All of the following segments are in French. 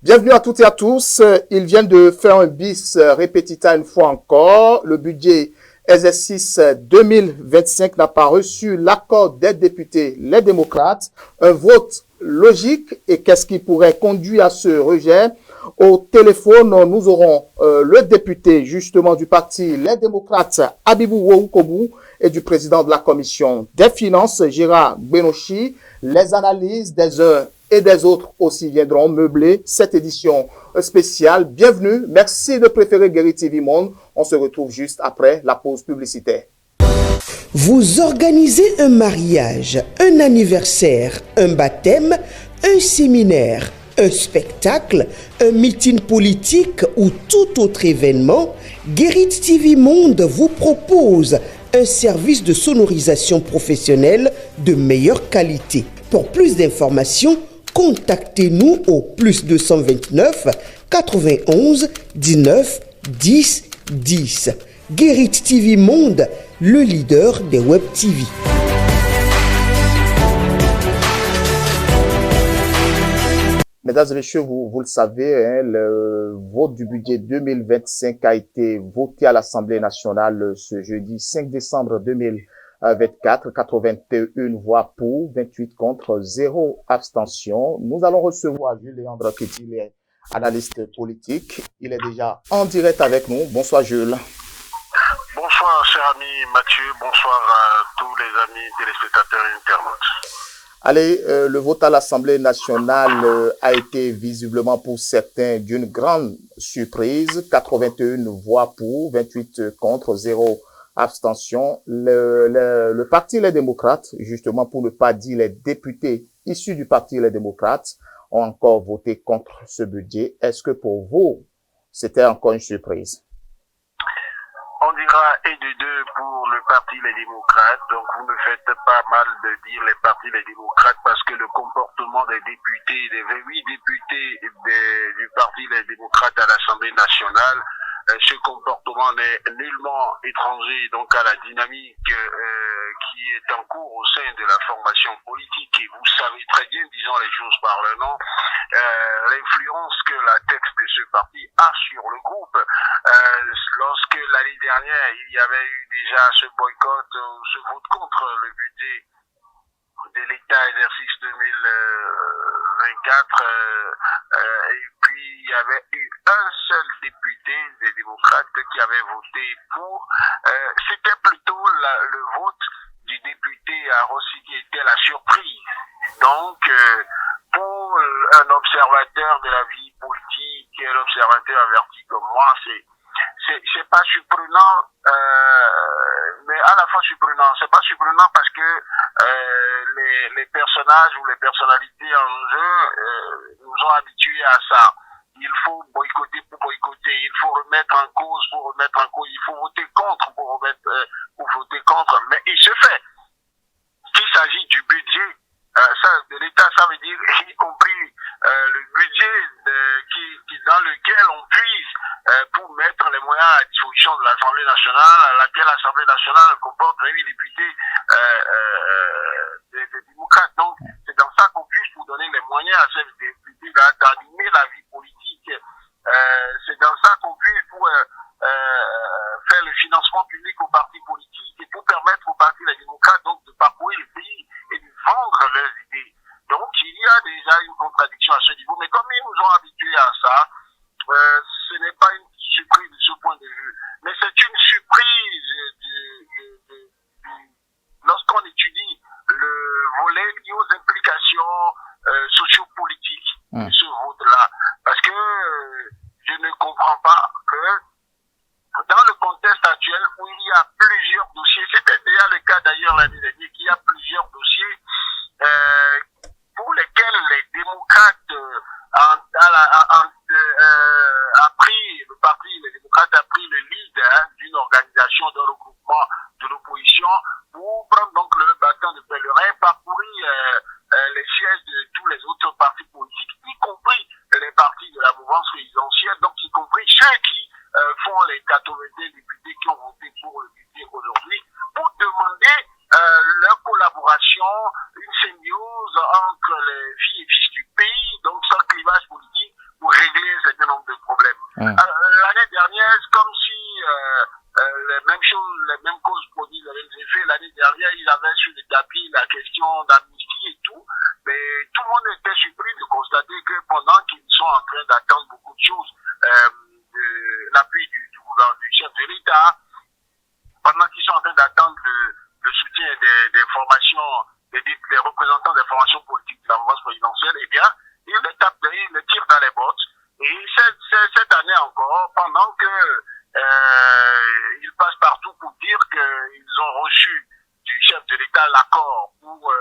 Bienvenue à toutes et à tous. Ils viennent de faire un bis répétita une fois encore. Le budget exercice 2025 n'a pas reçu l'accord des députés, les démocrates. Un vote logique et qu'est-ce qui pourrait conduire à ce rejet? Au téléphone, nous aurons le député justement du parti Les Démocrates, Habibou Woukoubou, et du président de la commission des finances, Gérard Benochi. Les analyses des uns et des autres aussi viendront meubler cette édition spéciale. Bienvenue, merci de préférer Guéri TV Monde. On se retrouve juste après la pause publicitaire. Vous organisez un mariage, un anniversaire, un baptême, un séminaire, un spectacle, un meeting politique ou tout autre événement, Guéri TV Monde vous propose un service de sonorisation professionnelle de meilleure qualité. Pour plus d'informations, contactez-nous au plus 229 91 19 10 10. Guéri TV Monde, le leader des web TV. Mesdames et messieurs, vous le savez, le vote du budget 2025 a été voté à l'Assemblée nationale ce jeudi 5 décembre 2024, 81 voix pour, 28 contre, 0 abstention. Nous allons recevoir Jules-Léandre Petit, il est analyste politique. Il est déjà en direct avec nous. Bonsoir Jules. Bonsoir cher ami Mathieu, bonsoir à tous les amis téléspectateurs et internautes. Allez, le vote à l'Assemblée nationale a été visiblement pour certains d'une grande surprise. 81 voix pour, 28 contre, 0 abstention. Le parti Les Démocrates, justement pour ne pas dire les députés issus du parti Les Démocrates, ont encore voté contre ce budget. Est-ce que pour vous, c'était encore une surprise? On dira et de deux pour le parti Les Démocrates, donc vous ne faites pas mal de dire les partis Les Démocrates parce que le comportement des députés, des 28 députés du parti Les Démocrates à l'Assemblée nationale, ce comportement n'est nullement étranger donc à la dynamique qui est en cours au sein de la formation politique. Et vous savez très bien, disons les choses par le nom, l'influence que la texte de ce parti a sur le groupe. Lorsque l'année dernière, il y avait eu déjà ce boycott, ce vote contre le budget de l'État exercice 2024, et puis il y avait eu un seul député des démocrates qui avait voté pour. C'était plutôt le vote du député à Rossi qui était la surprise. Donc, pour un observateur de la vie politique, un observateur averti comme moi, c'est pas surprenant, mais à la fois surprenant. C'est pas surprenant parce que les personnages ou les personnalités en jeu nous ont habitués à ça. Il faut boycotter pour boycotter, il faut remettre en cause pour remettre en cause, il faut voter contre pour voter contre. Mais il se fait qu'il s'agit du budget de l'État, ça veut dire y compris le budget dans lequel on puise pour mettre les moyens à disposition de l'Assemblée nationale, à laquelle l'Assemblée nationale comporte 28 députés des démocrates. Donc, c'est dans ça qu'on puisse pour donner les moyens à ces députés d'animer la vie politique. C'est dans ça qu'on puisse pour faire le financement public aux partis politiques et pour permettre aux partis les démocrates donc de parcourir le pays et de vendre leurs idées. Donc, il y a déjà une contradiction à ce niveau, mais comme ils nous ont habitués à ça, ce n'est pas une surprise de ce point de vue, mais c'est une surprise lorsqu'on étudie le volet lié aux implications sociopolitiques de ce vote-là, parce que je ne comprends pas que dans le contexte actuel où il y a plusieurs dossiers, c'était déjà le cas d'ailleurs l'année dernière, qu'il y a plusieurs dossiers pour lesquels les démocrates le parti, les démocrates a pris le lead d'une organisation, d'un regroupement de l'opposition pour prendre donc le bâton de pèlerin, parcourir les sièges de tous les autres partis politiques, y compris les partis de la mouvance présidentielle, donc y compris ceux qui font les 82 députés qui ont voté pour le budget aujourd'hui, pour demander leur collaboration, une symbiose entre les filles et fils du pays, donc sans clivage politique, pour tard, pendant qu'ils sont en train d'attendre le soutien des formations, des représentants des formations politiques de la mouvance présidentielle, eh bien, ils les tirent dans les bottes. Et cette année encore, pendant que ils passent partout pour dire qu'ils ont reçu du chef de l'État l'accord pour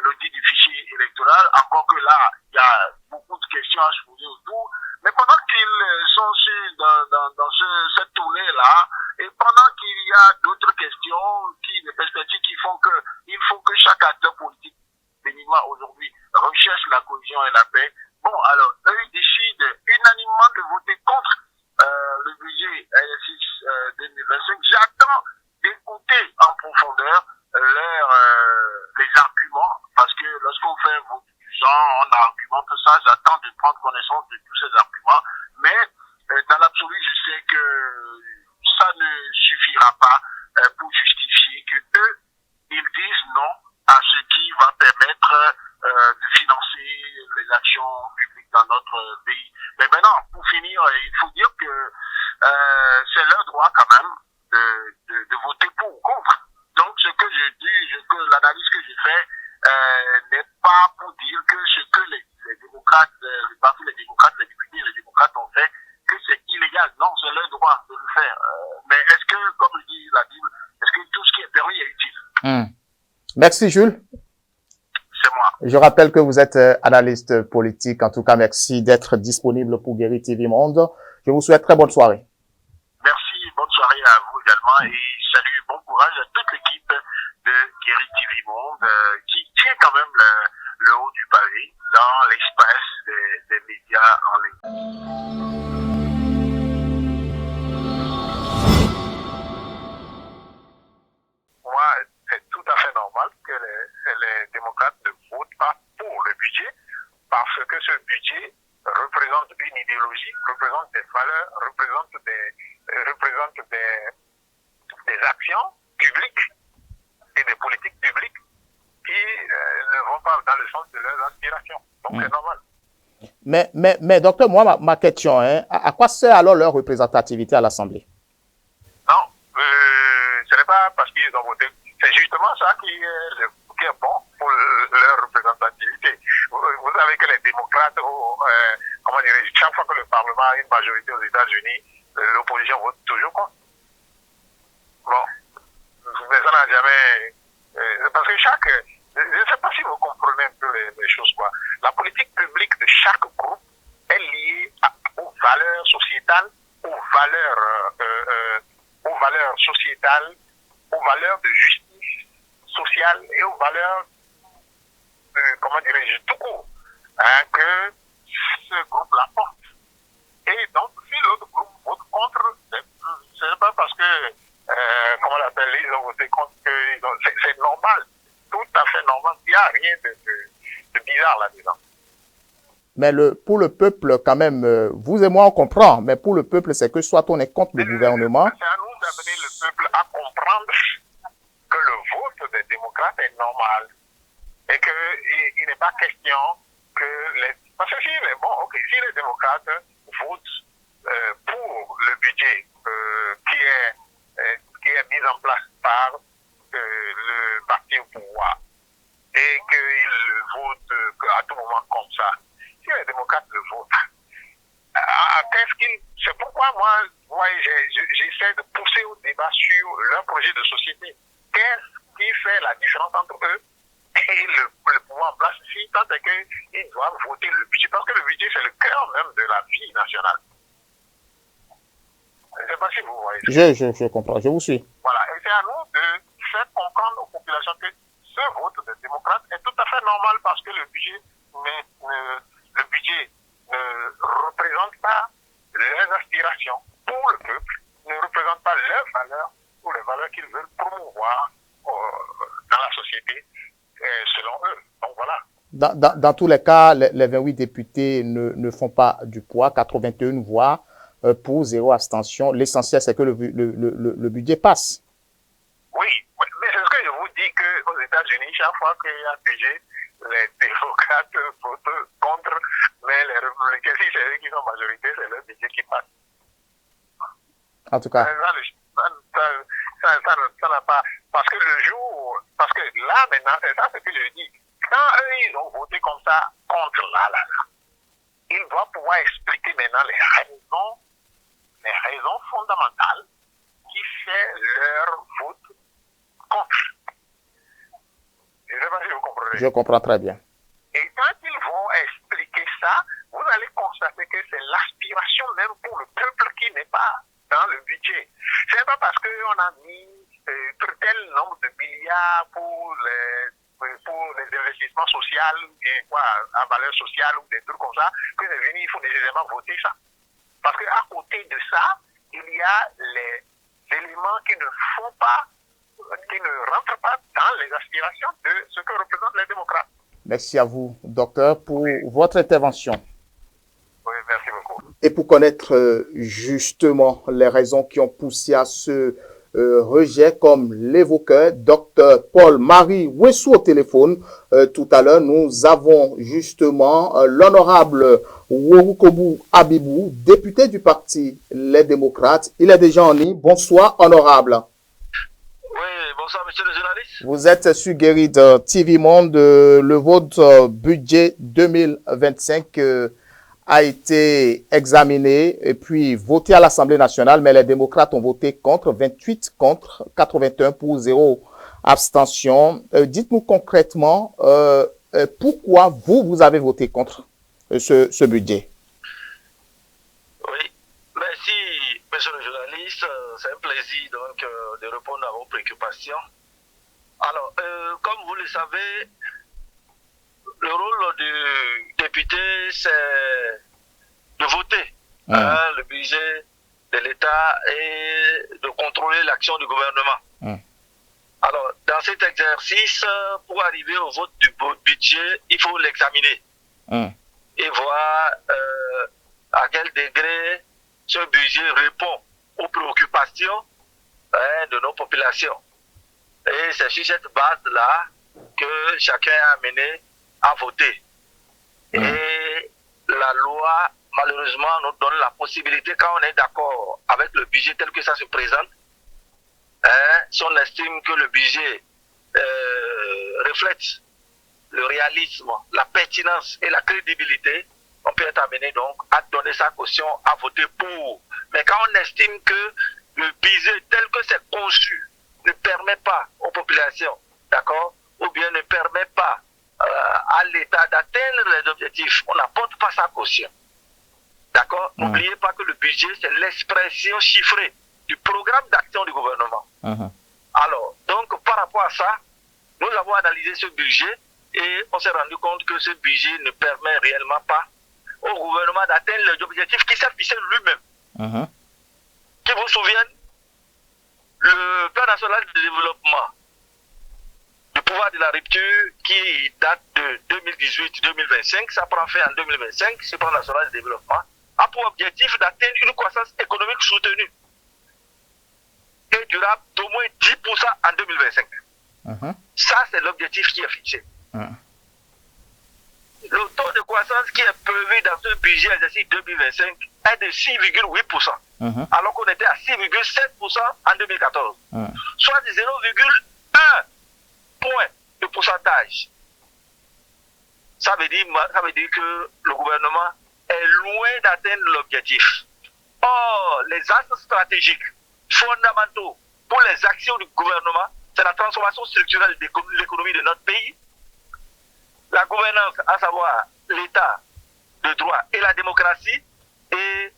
l'audit du fichier électoral, encore que là, il y a beaucoup de questions à se poser autour. Mais pendant qu'ils sont dans cette tournée-là, et pendant qu'il y a d'autres questions, des perspectives qui font il faut que chaque acteur politique béninois aujourd'hui recherche la cohésion et la paix. Bon, alors, eux, ils décident unanimement de voter contre le budget exercice 2025. J'attends d'écouter en profondeur les arguments, parce que lorsqu'on fait un vote du genre, on argumente ça, j'attends de prendre connaissance de tous ces arguments, mais dans l'absolu, je sais que ça ne suffira pas pour justifier que eux, ils disent non à ce qui va permettre de financer les actions publiques dans notre pays. Mais maintenant, pour finir, il faut dire que c'est leur droit quand même de voter pour ou contre. Donc, ce que je dis, l'analyse que je fais n'est pas pour dire que ce que les démocrates, le parti des démocrates, les députés, les démocrates ont fait, que c'est illégal. Non, c'est leur droit de le faire. Mais est-ce que, comme le dit la Bible, est-ce que tout ce qui est permis est utile? Merci, Jules. C'est moi. Je rappelle que vous êtes analyste politique. En tout cas, merci d'être disponible pour Guéri TV Monde. Je vous souhaite très bonne soirée. Merci, bonne soirée à vous également et salut, bon courage à toute l'équipe de Guéri TV Monde qui tient quand même le haut du pavé dans l'espace des médias en ligne. Moi, c'est tout à fait normal que les démocrates ne votent pas pour le budget parce que ce budget représente une idéologie, représente des valeurs, représente des actions publiques et des politiques publiques qui ne vont pas dans le sens de leurs aspirations. Donc c'est normal. Mais docteur, moi, ma question, à quoi sert alors leur représentativité à l'Assemblée? Non, ce n'est pas parce qu'ils ont voté. C'est justement ça qui est bon pour leur représentativité. Vous savez que les démocrates, comment dirais-je, chaque fois que le Parlement a une majorité aux États-Unis, l'opposition vote toujours contre. Bon, mais ça n'a jamais... parce que je ne sais pas si vous comprenez un peu les choses, quoi. La politique publique de chaque groupe est liée aux valeurs sociétales, aux valeurs sociétales, aux valeurs de justice sociale et aux valeurs, comment dirais-je, tout court, que ce groupe-là porte. Et donc, si l'autre groupe vote contre, c'est pas parce que, comment on l'appelle, ils ont voté contre, c'est normal, tout à fait normal, il n'y a rien de bizarre là-dedans. Mais pour le peuple, quand même, vous et moi, on comprend, mais pour le peuple, c'est que soit on est contre le gouvernement. C'est à nous d'amener le peuple à comprendre que le vote des démocrates est normal et qu'il n'est pas question que parce que si les démocrates votent pour le budget qui est mis en place par le parti au pouvoir et qu'ils votent à tout moment comme ça, si les démocrates le votent, c'est pourquoi moi, j'essaie de pousser au débat sur leur projet de société. Qu'est-ce qui fait la différence entre eux et le pouvoir en place ici, tant est qu'ils doivent voter le budget, parce que le budget, c'est le cœur même de la vie nationale. Je ne sais pas si vous voyez. Je comprends, je vous suis. Voilà, et c'est à nous de faire comprendre aux populations que ce vote des démocrates est tout à fait normal parce que le budget ne représente pas leurs aspirations pour le peuple, ne représente pas leurs valeurs ou les valeurs qu'ils veulent promouvoir dans la société selon eux. Donc voilà. Dans tous les cas, les 28 députés ne font pas du poids, 81 voix pour 0 abstention. L'essentiel, c'est que le budget passe. Oui, mais c'est ce que je vous dis qu'aux États-Unis, chaque fois qu'il y a un budget, les démocrates votent contre, mais les républicains, si c'est eux qui sont majorité, c'est leur budget qui passe. En tout cas. Ça n'a pas... Parce que le jour... Parce que là, maintenant, c'est ça ce que je dis. Quand eux, ils ont voté comme ça contre là, ils doivent pouvoir expliquer maintenant les raisons fondamentales qui fait leur vote contre. Je ne sais pas si vous comprenez. Je comprends très bien. Et quand ils vont expliquer ça, vous allez constater que c'est l'aspiration même pour le peuple qui n'est pas dans le budget. C'est pas parce qu'on a mis tel nombre de milliards pour les investissements sociaux ou bien quoi, à valeur sociale ou des trucs comme ça, que c'est venu, il faut nécessairement voter ça. Parce qu'à côté de ça, il y a les éléments qui ne font pas, qui ne rentrent pas dans les aspirations de ce que représentent les démocrates. Merci à vous, docteur, pour votre intervention. Oui, merci beaucoup. Et pour connaître justement les raisons qui ont poussé à ce rejet, comme l'évoquait docteur Paul-Marie Wessou au téléphone tout à l'heure, nous avons justement l'honorable Worukobu Abibou, député du parti Les Démocrates. Il est déjà en ligne. Bonsoir, honorable. Oui, bonsoir, monsieur le journaliste. Vous êtes sur Guéride TV Monde. Le vote budget 2025 a été examiné et puis voté à l'Assemblée nationale, mais les démocrates ont voté contre, 28 contre, 81 pour 0 abstention. Dites-nous concrètement pourquoi vous avez voté contre ce budget. Oui, merci, monsieur le journaliste. C'est un plaisir donc de répondre à vos préoccupations. Alors, comme vous le savez, le rôle du député, c'est de voter le budget de l'État et de contrôler l'action du gouvernement. Alors, dans cet exercice, pour arriver au vote du budget, il faut l'examiner et voir à quel degré ce budget répond aux préoccupations de nos populations. Et c'est sur cette base-là que chacun est amené à voter. Et la loi, malheureusement, nous donne la possibilité, quand on est d'accord avec le budget tel que ça se présente, si on estime que le budget reflète le réalisme, la pertinence et la crédibilité, on peut être amené donc à donner sa caution, à voter pour. Mais quand on estime que le budget tel que c'est conçu ne permet pas aux populations, d'accord, ou bien ne permet pas à l'État d'atteindre les objectifs, on n'apporte pas sa caution. D'accord? N'oubliez pas que le budget, c'est l'expression chiffrée du programme d'action du gouvernement. Alors, donc, par rapport à ça, nous avons analysé ce budget et on s'est rendu compte que ce budget ne permet réellement pas au gouvernement d'atteindre les objectifs qui s'est fixé lui-même. Qui vous souviennent, le plan national de développement du pouvoir de la rupture qui date de 2018-2025, ça prend fin en 2025, ce plan national de développement a pour objectif d'atteindre une croissance économique soutenue et durable d'au moins 10% en 2025. Ça, c'est l'objectif qui est fixé. Le taux de croissance qui est prévu dans ce budget exercice 2025 est de 6,8%, alors qu'on était à 6,7% en 2014, soit de 0,1 point de pourcentage. Ça veut dire que le gouvernement est loin d'atteindre l'objectif. Or, les axes stratégiques fondamentaux pour les actions du gouvernement, c'est la transformation structurelle de l'économie de notre pays, la gouvernance, à savoir l'État de droit et la démocratie, et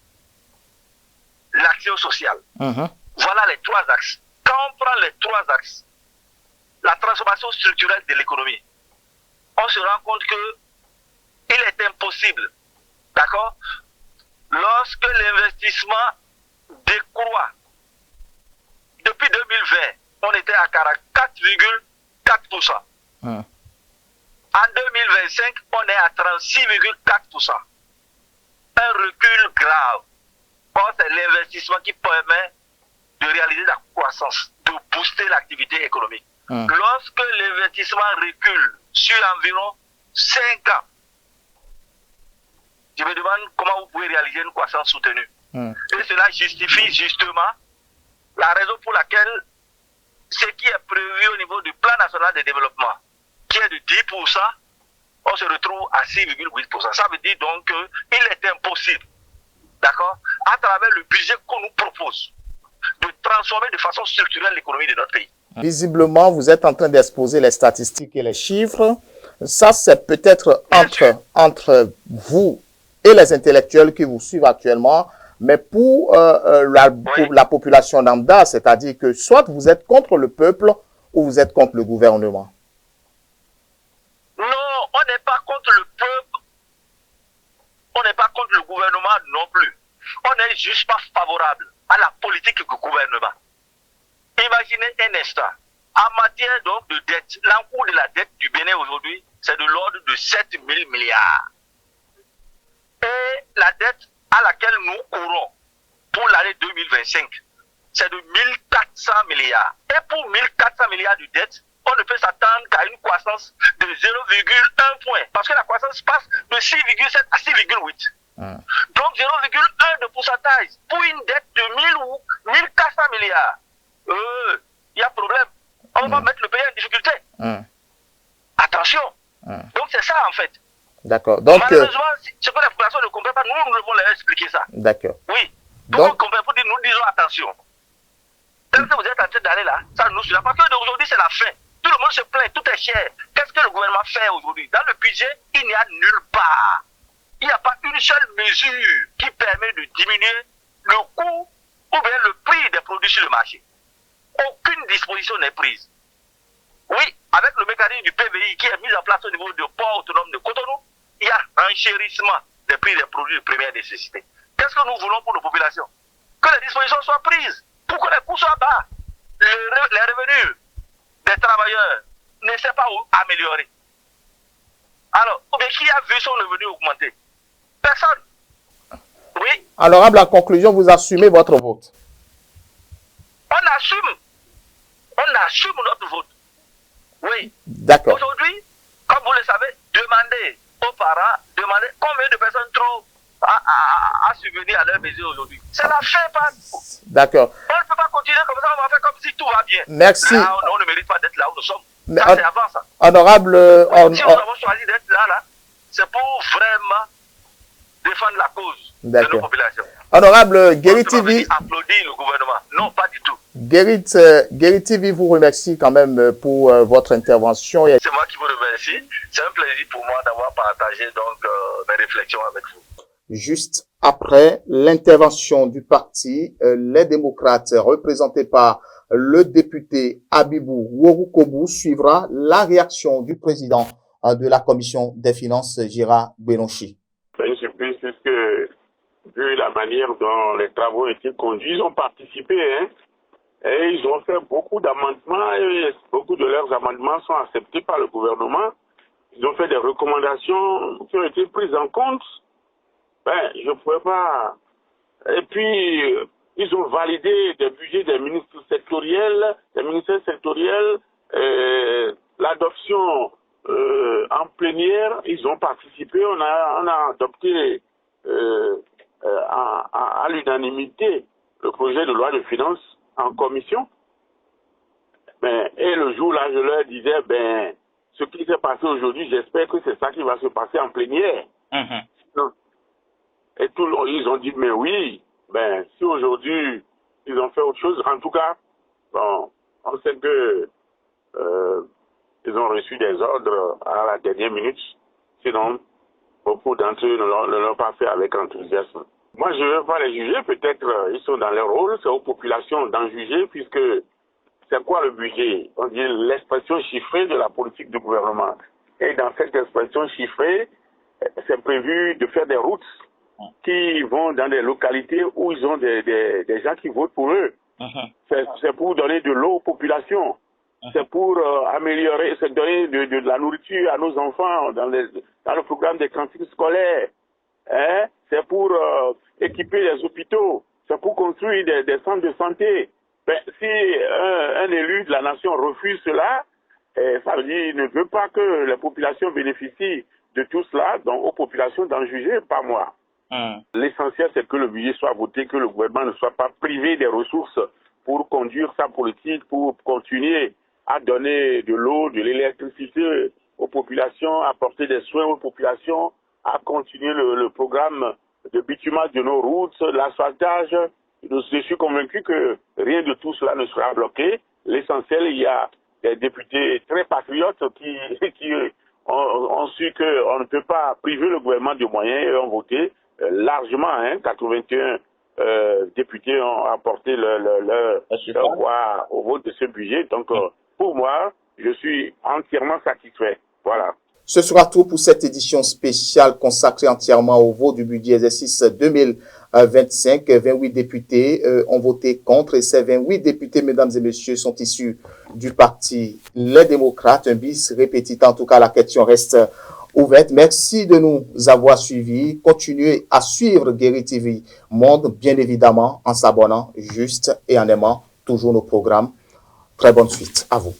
l'action sociale. Voilà les trois axes. Quand on prend les trois axes, la transformation structurelle de l'économie, on se rend compte que il est impossible, d'accord, lorsque l'investissement décroît. Depuis 2020, on était à 44,4%. En 2025, on est à 36,4%. Un recul grave. Or, c'est l'investissement qui permet de réaliser la croissance, de booster l'activité économique. Lorsque l'investissement recule sur environ 5 ans, je me demande comment vous pouvez réaliser une croissance soutenue. Et cela justifie justement la raison pour laquelle ce qui est prévu au niveau du plan national de développement, qui est de 10%, on se retrouve à 6,8%. Ça veut dire donc qu'il est impossible, d'accord, à travers le budget qu'on nous propose, de transformer de façon structurelle l'économie de notre pays. Visiblement, vous êtes en train d'exposer les statistiques et les chiffres. Ça, c'est peut-être entre vous et les intellectuels qui vous suivent actuellement. Mais pour la population lambda, c'est-à-dire que soit vous êtes contre le peuple ou vous êtes contre le gouvernement. Non, on n'est pas contre le peuple, on n'est pas contre le gouvernement non plus. On n'est juste pas favorable à la politique du gouvernement. Imaginez un instant, en matière donc de dette, l'encours de la dette du Bénin aujourd'hui, c'est de l'ordre de 7 000 milliards. Et la dette à laquelle nous courons pour l'année 2025, c'est de 1400 milliards. Et pour 1400 milliards de dettes, on ne peut s'attendre qu'à une croissance de 0,1 point. Parce que la croissance passe de 6,7 à 6,8. Donc 0,1 de pourcentage pour une dette de 1000 ou 1400 milliards. Il y a problème. On va mettre le pays en difficulté. Attention. Donc c'est ça en fait. D'accord. Donc, malheureusement, ce que la population ne comprend pas, nous devons leur expliquer ça. D'accord. Oui. Donc, nous disons attention. Tel que vous êtes en train d'aller là, ça nous suit là. Parce qu'aujourd'hui, c'est la fin. Tout le monde se plaint, tout est cher. Qu'est-ce que le gouvernement fait aujourd'hui? Dans le budget, il n'y a nulle part. Il n'y a pas une seule mesure qui permet de diminuer le coût ou bien le prix des produits sur le marché. Aucune disposition n'est prise. Oui, avec le mécanisme du PVI qui est mis en place au niveau du port autonome de Cotonou, il y a un enchérissement des prix des produits de première nécessité. Qu'est-ce que nous voulons pour nos populations? Que les dispositions soient prises pour que les coûts soient bas. Les revenus des travailleurs ne sont pas améliorés. Alors, qui a vu son revenu augmenter? Personne. Oui. Honorable, en conclusion, vous assumez votre vote. On assume notre vote. Oui. D'accord. Aujourd'hui, comme vous le savez, demandez aux parents, demandez combien de personnes trouvent à subvenir à leur besoin aujourd'hui. C'est la fin, pas. D'accord. On ne peut pas continuer comme ça, on va faire comme si tout va bien. Merci. Là, on ne mérite pas d'être là où nous sommes. Ça, c'est avant ça. Honorable. Si nous avons choisi d'être là, c'est pour vraiment défendre la cause de nos populations. Honorable, Guéry TV. Applaudir le gouvernement. Non, pas du tout. Guéry TV vous remercie quand même pour votre intervention. C'est moi qui vous remercie. C'est un plaisir pour moi d'avoir partagé donc mes réflexions avec vous. Juste après l'intervention du parti, les démocrates représentés par le député Abibou Worukobu suivra la réaction du président de la commission des finances, Gérard Belonchi. C'est une surprise puisque, vu la manière dont les travaux ont été conduits, ils ont participé, et ils ont fait beaucoup d'amendements, et beaucoup de leurs amendements sont acceptés par le gouvernement. Ils ont fait des recommandations qui ont été prises en compte. Je ne pouvais pas. Et puis, ils ont validé des budgets des ministres sectoriels, des ministères sectoriels, l'adoption en plénière, ils ont participé, on a adopté à l'unanimité le projet de loi de finances en commission. Et le jour-là, je leur disais, ce qui s'est passé aujourd'hui, j'espère que c'est ça qui va se passer en plénière. Et ils ont dit, mais oui, si aujourd'hui, ils ont fait autre chose, en tout cas, on sait que ils ont reçu des ordres à la dernière minute, sinon, beaucoup d'entre eux ne l'ont pas fait avec enthousiasme. Moi, je ne veux pas les juger, peut-être ils sont dans leur rôle, c'est aux populations d'en juger, puisque c'est quoi le budget? On dit l'expression chiffrée de la politique du gouvernement. Et dans cette expression chiffrée, c'est prévu de faire des routes qui vont dans des localités où ils ont des gens qui votent pour eux. C'est pour donner de l'eau aux populations. C'est pour améliorer, c'est donner de la nourriture à nos enfants dans le programme des cantines scolaires. C'est pour équiper les hôpitaux. C'est pour construire des centres de santé. Si un élu de la nation refuse cela, ça veut dire qu'il ne veut pas que les populations bénéficient de tout cela, donc aux populations d'en juger, pas moi. L'essentiel, c'est que le budget soit voté, que le gouvernement ne soit pas privé des ressources pour conduire sa politique, pour continuer à donner de l'eau, de l'électricité aux populations, apporter des soins aux populations, à continuer le programme de bitumage de nos routes, l'asphaltage. Je suis convaincu que rien de tout cela ne sera bloqué. L'essentiel, il y a des députés très patriotes qui ont su qu'on ne peut pas priver le gouvernement de moyens et ont voté largement. 81 députés ont apporté leur voix au vote de ce budget. Donc, pour moi, je suis entièrement satisfait. Voilà. Ce sera tout pour cette édition spéciale consacrée entièrement au vote du budget exercice 2025. 28 députés ont voté contre et ces 28 députés, mesdames et messieurs, sont issus du parti Les Démocrates. Un bis répétit. En tout cas, la question reste ouverte. Merci de nous avoir suivis. Continuez à suivre Guéri TV Monde, bien évidemment, en s'abonnant juste et en aimant toujours nos programmes. Très bonne suite à vous.